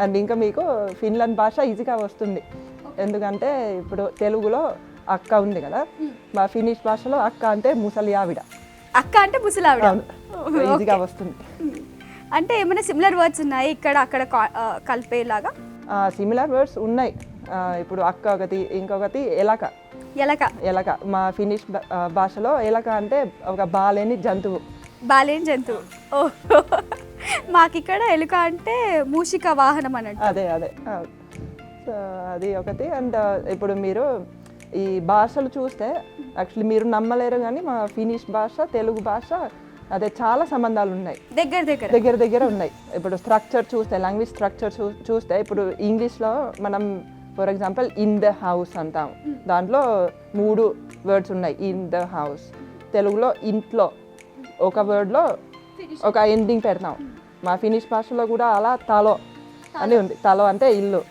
And ఇంకా మీకు Finland భాష ఈజీగా వస్తుంది, ఎందుకంటే ఇప్పుడు తెలుగులో అక్క ఉంది కదా, మా ఫినిష్ భాషలో అక్క అంటే ముసలి ఆవిడ. అక్క అంటే ముసలావిడ. ఈజీగా వస్తుంది. అంటే ఏమైనా సిమిలర్ వర్డ్స్ ఉన్నాయి ఇక్కడ అక్కడ కలిపేలాగా? సిమిలర్ వర్డ్స్ ఉన్నాయి. ఇప్పుడు అక్క ఒకటి, ఇంకొకటి ఎలక. ఎలక. ఎలక మా ఫినిష్ భాషలో ఎలక అంటే ఒక బాలేని జంతువు. బాలేని జంతువు. ఓ మాకు ఇక్కడ ఎలుక అంటే మూషిక వాహనం అన్నట్టు. అదే అదే సో అది ఒకటి. అండ్ ఇప్పుడు మీరు ఈ భాషలు చూస్తే యాక్చువల్లీ మీరు నమ్మలేరు కానీ మా ఫినిష్ భాష తెలుగు భాష అదే చాలా సంబంధాలు ఉన్నాయి, దగ్గర దగ్గర దగ్గర దగ్గర ఉన్నాయి. ఇప్పుడు స్ట్రక్చర్ చూస్తే, లాంగ్వేజ్ స్ట్రక్చర్ చూస్తే ఇప్పుడు ఇంగ్లీష్లో మనం for example in the house అంటాం, దాంట్లో 3 వర్డ్స్ ఉన్నాయి ఇన్ ద హౌస్. తెలుగులో ఇంట్లో ఒక వర్డ్లో ఒక ఎండింగ్ పెడతాం. మా ఫినిష్ భాషలో కూడా అలా తలో అని ఉంది. తలో అంటే ఇల్లు,